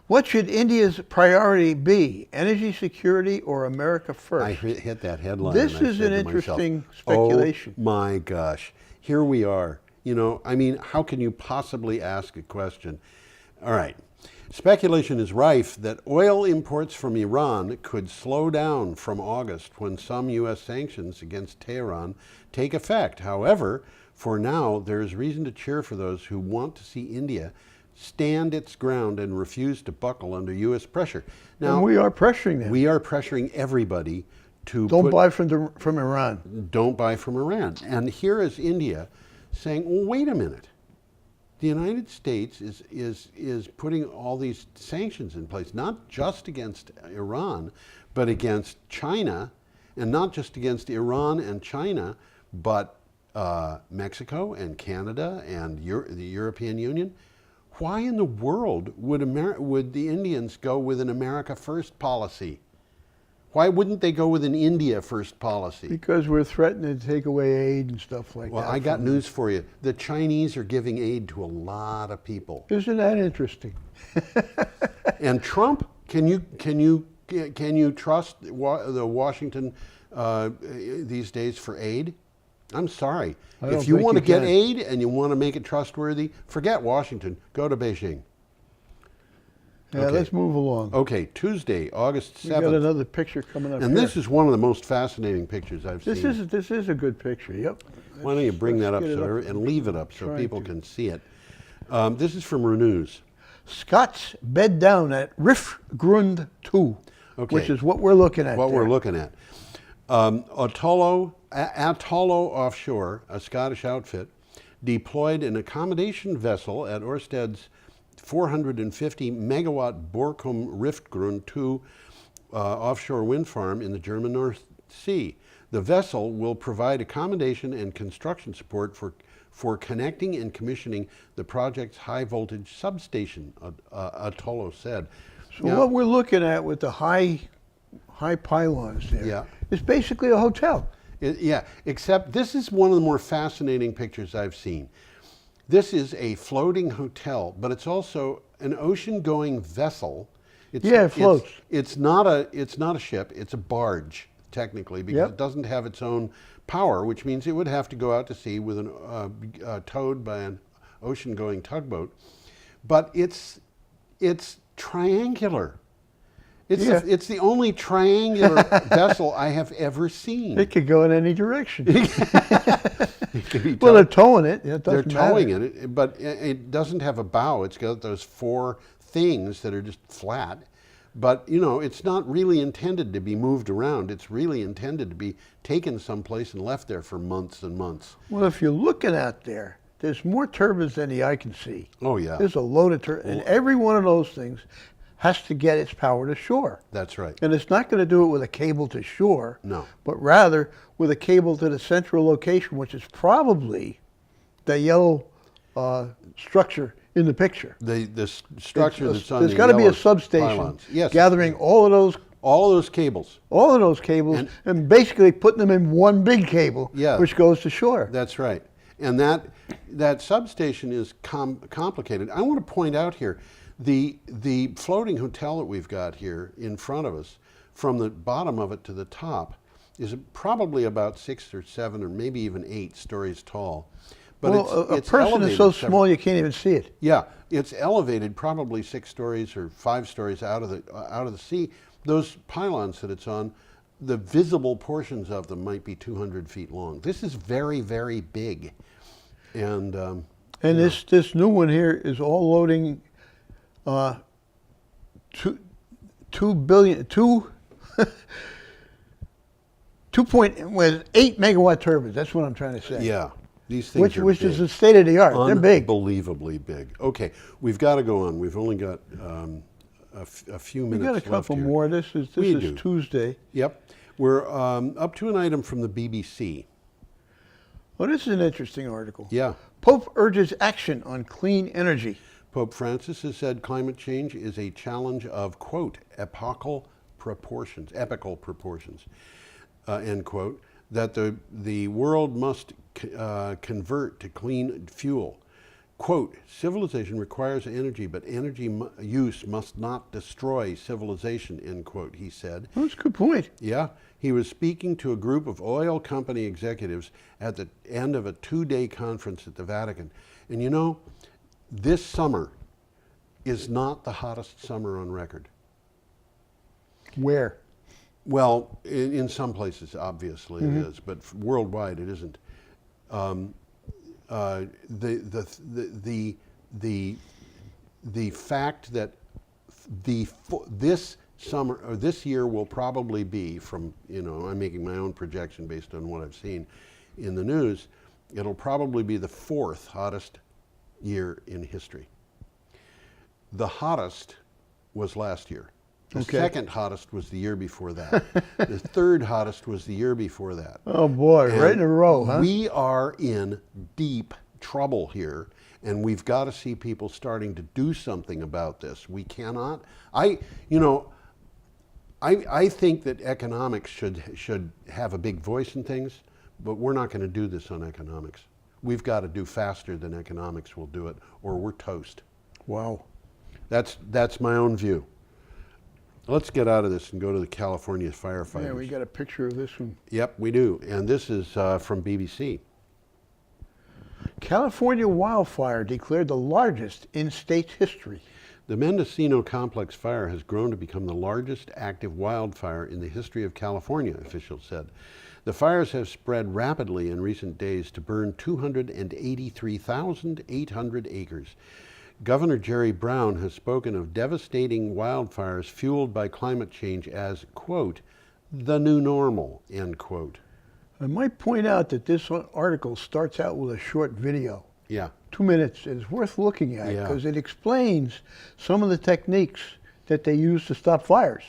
What should India's priority be? Energy security or America first? I hit that headline. This and I is said an to interesting myself, speculation. Oh my gosh. Here we are. You know, I mean, how can you possibly ask a question? All right. Speculation is rife that oil imports from Iran could slow down from August when some U.S. sanctions against Tehran take effect. However, for now, there is reason to cheer for those who want to see India stand its ground and refuse to buckle under U.S. pressure. Now, and we are pressuring them. We are pressuring everybody to don't buy from Iran. Don't buy from Iran. And here is India saying, well, wait a minute. The United States is putting all these sanctions in place, not just against Iran, but against China, and not just against Iran and China, but Mexico and Canada and the European Union. Why in the world would the Indians go with an America First policy? Why wouldn't they go with an India First policy? Because we're threatening to take away aid and stuff like that. Well, I got news for you. The Chinese are giving aid to a lot of people. Isn't that interesting? And Trump, can you trust the Washington these days for aid? I'm sorry. If you want to get aid and you want to make it trustworthy, forget Washington. Go to Beijing. Yeah, Okay. let's move along. Okay, Tuesday, August We got 7th. another picture coming up And here. this is one of the most fascinating pictures I've This seen. is a good picture. Yep. Why don't you bring that up, Let's get it sir, and leave it up so Trying people to. can see it. This is from Renews. Scots bed down at Riffgrund 2, Okay. which is what we're looking at. What there. we're looking at. Atollo Offshore, a Scottish outfit, deployed an accommodation vessel at Ørsted's 450 megawatt Borkum Riftgrund 2 offshore wind farm in the German North Sea. The vessel will provide accommodation and construction support for connecting and commissioning the project's high voltage substation, Atollo said. So what we're looking at with the high pylons there Yeah. is basically a hotel. Yeah, except this is one of the more fascinating pictures I've seen. This is a floating hotel, but it's also an ocean-going vessel. Yeah, it floats. It's not a ship. It's a barge, technically, because Yep. it doesn't have its own power, which means it would have to go out to sea with an towed by an ocean-going tugboat. But it's triangular. Yeah. It's the only triangular vessel I have ever seen. It could go in any direction. It could be Well, they're towed. towing it. It They're doesn't towing matter. it, but it doesn't have a bow. It's got those four things that are just flat. But, you know, it's not really intended to be moved around. It's really intended to be taken someplace and left there for months and months. Well, if you're looking out there, there's more turbines than the eye can see. Oh, yeah. There's a load of turbines, and every one of those things has to get its power to shore. That's right. And it's not going to do it with a cable to shore, No. but rather with a cable to the central location, which is probably the yellow structure in the picture. The structure that's on There's the got to be a yellow substation pylons. Yes. gathering all of those cables. cables and basically putting them in one big cable, Yeah. which goes to shore. That's right. And that substation is complicated. I want to point out here, the floating hotel that we've got here in front of us, from the bottom of it to the top, is probably about 6 or 7 or maybe even 8 stories tall. But Well, a it's person is elevated so several- small you can't even see it. Yeah, it's elevated probably 6 stories or 5 stories out of the sea. Those pylons that it's on, the visible portions of them might be 200 feet long. This is very, very big, and This new one here is all loading 2.8 megawatt turbines. That's what I'm trying to say. yeah, these things are Which big. is the state of the art. They're big. Unbelievably big. Okay, we've got to go on. We've only got a few We minutes got a left couple here. more. This is We do. Tuesday. Yep, we're up to an item from the BBC. Well, this is an interesting article. Yeah. Pope urges action on clean energy. Pope Francis has said climate change is a challenge of, quote, epical proportions, end quote, that the world must convert to clean fuel. Quote, civilization requires energy, but energy use must not destroy civilization, end quote, he said. Well, that's a good point. Yeah, he was speaking to a group of oil company executives at the end of a 2-day conference at the Vatican. And you know, this summer is not the hottest summer on record. Where? Well, in some places, obviously it is, but worldwide it isn't. The fact that this summer or this year will probably be, from, you know, I'm making my own projection based on what I've seen in the news, it'll probably be the 4th hottest year in history. The hottest was last year. The Okay. second hottest was the year before that. The third hottest was the year before that. Oh boy, right in a row, huh? We are in deep trouble here, and we've got to see people starting to do something about this. We cannot. I think that economics should have a big voice in things, but we're not going to do this on economics. We've got to do faster than economics will do it, or we're toast. Wow. That's my own view. Let's get out of this and go to the California firefighters. Yeah, we got a picture of this one. Yep, we do. And this is from BBC. California wildfire declared the largest in state history. The Mendocino Complex fire has grown to become the largest active wildfire in the history of California, officials said. The fires have spread rapidly in recent days to burn 283,800 acres. Governor Jerry Brown has spoken of devastating wildfires fueled by climate change as, quote, the new normal, end quote. I might point out that this article starts out with a short video. Yeah. 2 minutes. It's worth looking at Yeah. because it explains some of the techniques that they use to stop fires.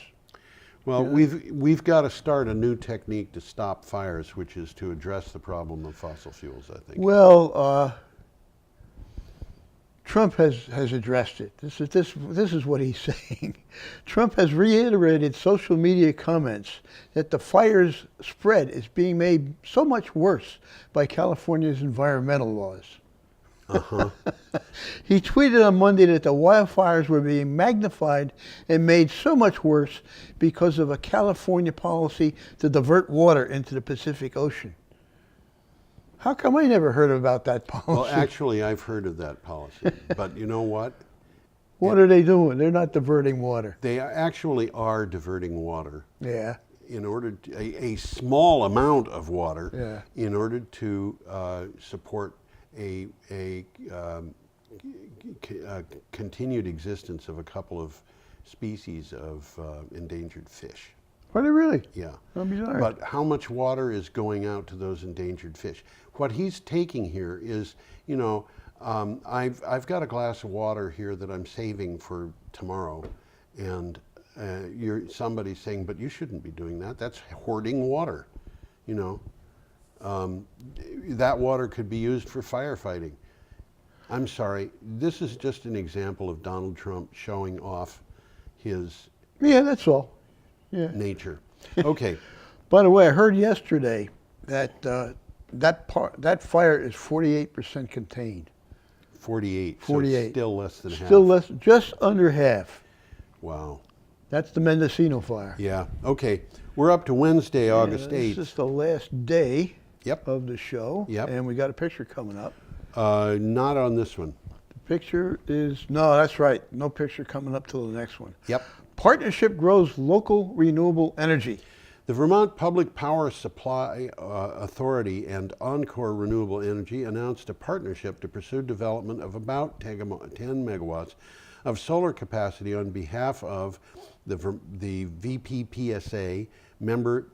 Well, we've got to start a new technique to stop fires, which is to address the problem of fossil fuels, I think. Well, Trump has addressed it. This is what he's saying. Trump has reiterated social media comments that the fire's spread is being made so much worse by California's environmental laws. Uh-huh. He tweeted on Monday that the wildfires were being magnified and made so much worse because of a California policy to divert water into the Pacific Ocean. How come I never heard about that policy? Well, actually, I've heard of that policy, but you know what? What are they doing? They're not diverting water. They actually are diverting water Yeah. in order to, a small amount of water Yeah. in order to support a continued existence of a couple of species of endangered fish. Are they really? Yeah. How bizarre. But how much water is going out to those endangered fish? What he's taking here is, you know, I've got a glass of water here that I'm saving for tomorrow, and somebody's saying, but you shouldn't be doing that. That's hoarding water, you know. That water could be used for firefighting. I'm sorry, this is just an example of Donald Trump showing off his Yeah, that's all. Yeah. nature. Okay. By the way, I heard yesterday that that fire is 48% contained. 48. 48. So still less than half. Still less, just under half. Wow. That's the Mendocino fire. Yeah. Okay. We're up to Wednesday, August 8th. This is the last day Yep. of the show. Yep. And we got a picture coming up. Not on this one. The picture is, no, that's right. No picture coming up till the next one. Yep. Partnership grows local renewable energy. The Vermont Public Power Supply Authority and Encore Renewable Energy announced a partnership to pursue development of about 10 megawatts of solar capacity on behalf of the VPPSA member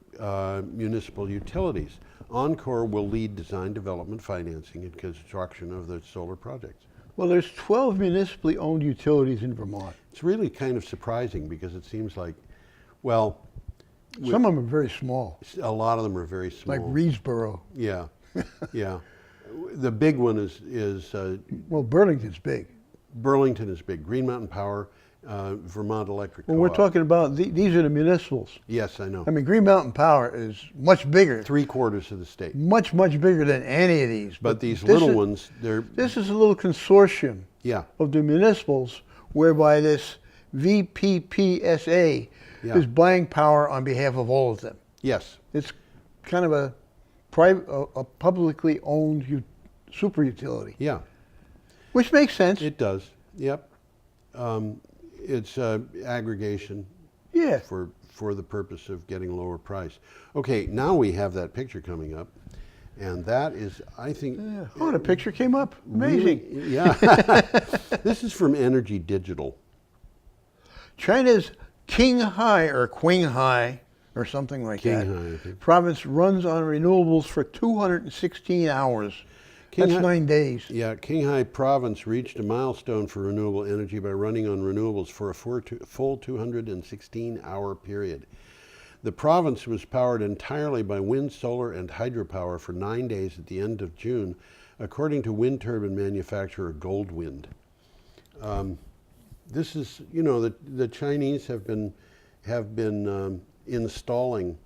municipal utilities. Encore will lead design, development, financing, and construction of the solar projects. Well, there's 12 municipally owned utilities in Vermont. It's really kind of surprising because it seems like, well, Some of them are very small, a lot of them are very small. like Reedsboro. Yeah, yeah. The big one is Well, Burlington's big. Burlington is big. Green Mountain Power, Vermont Electric. Well, we're Co-op. talking about, these are the municipals. Yes, I know. I mean, Green Mountain Power is much bigger, 3/4 of the state. much bigger than any of these. But these this little is- ones, they're This is a little consortium yeah, of the municipals whereby this VPPSA Yeah. is buying power on behalf of all of them. yes, It's kind of a publicly owned super utility, yeah. which makes sense. It does. Yep. It's aggregation Yeah. for the purpose of getting a lower price. Okay, now we have that picture coming up, and that is, I think, Oh, the picture came up. Amazing. really- yeah. This is from Energy Digital. China's Qinghai or Qinghai or something like that Qinghai, I think. province runs on renewables for 216 hours. That's Qinghai- 9 days. Yeah, Qinghai Province reached a milestone for renewable energy by running on renewables for a full 216-hour period. The province was powered entirely by wind, solar, and hydropower for 9 days at the end of June, according to wind turbine manufacturer Goldwind. This is, you know, the Chinese have been installing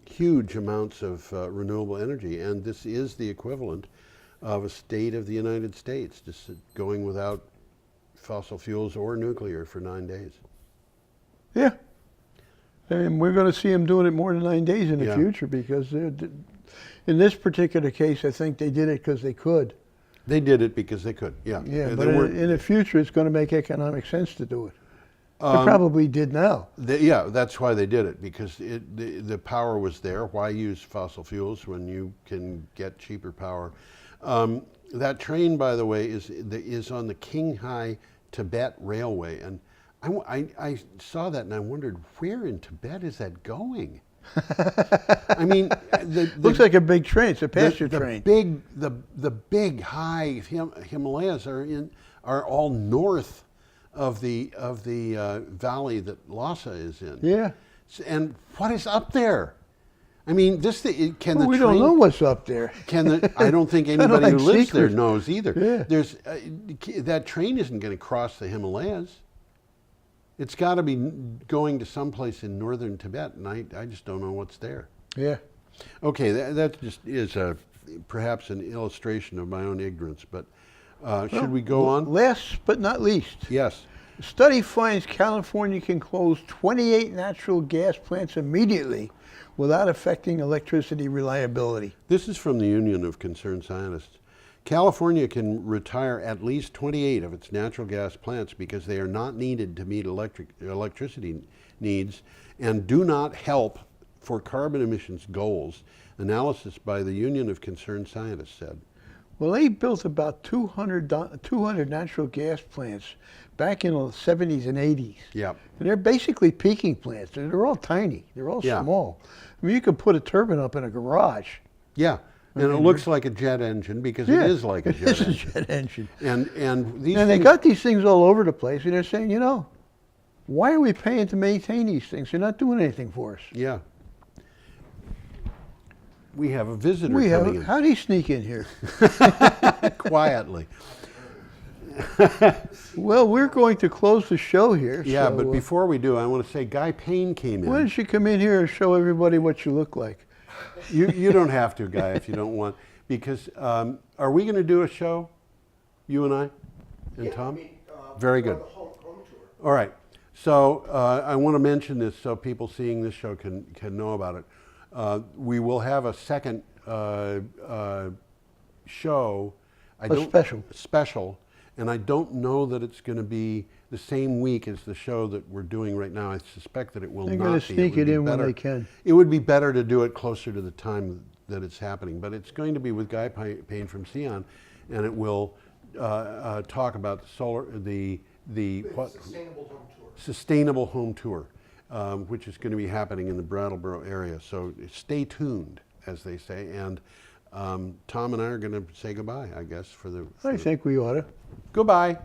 huge amounts of renewable energy, and this is the equivalent of a state of the United States, just going without fossil fuels or nuclear for 9 days. Yeah. And we're going to see them doing it more than 9 days in the Yeah. future because in this particular case, I think they did it because they could. They did it because they could, yeah. Yeah, They but weren't- in the future, it's going to make economic sense to do it. They Um, probably did now. Yeah, that's why they did it, because the power was there. Why use fossil fuels when you can get cheaper power? That train, by the way, is on the Qinghai Tibet Railway, and I saw that and I wondered, where in Tibet is that going? I mean, Looks like a big train. It's a passenger train. The big high Himalayas are all north of the valley that Lhasa is in. Yeah. And what is up there? I mean, can the We train? don't know what's up there. I don't think anybody like who lives there secrets. knows either. Yeah. That train isn't going to cross the Himalayas. It's got to be going to someplace in northern Tibet, and I just don't know what's there. Yeah. Okay, that just is perhaps an illustration of my own ignorance, but should we go on? Last but not least, Yes. a study finds California can close 28 natural gas plants immediately without affecting electricity reliability. This is from the Union of Concerned Scientists. California can retire at least 28 of its natural gas plants because they are not needed to meet electricity needs and do not help for carbon emissions goals, analysis by the Union of Concerned Scientists said. Well, they built about 200 natural gas plants back in the 70s and 80s. Yeah. And they're basically peaking plants. And they're all tiny. They're all Yeah. small. I mean, you could put a turbine up in a garage. Yeah. And it looks like a jet engine because it is like a jet It's a engine. jet engine. And these And they things, got these things all over the place, and they're saying, you know, why are we paying to maintain these things? They're not doing anything for us. yeah. We have a visitor coming in. How'd he sneak in here? Quietly. Well, we're going to close the show here. Yeah, so, but before we do, I want to say Guy Payne came in. why don't you come in here and show everybody what you look like? You don't have to, Guy, if you don't want. Because are we going to do a show, you and I and Tom? Very good. All right. So I want to mention this so people seeing this show can know about it. We will have a second show. Special. And I don't know that it's going to be the same week as the show that we're doing right now. I suspect that it will They're not going be. to sneak it in when better- they can. It would be better to do it closer to the time that it's happening. But it's going to be with Guy Payne from Sion, and it will talk about the Sustainable Home Tour, which is going to be happening in the Brattleboro area. So stay tuned, as they say. And Tom and I are going to say goodbye, I guess, I think we ought to. Goodbye.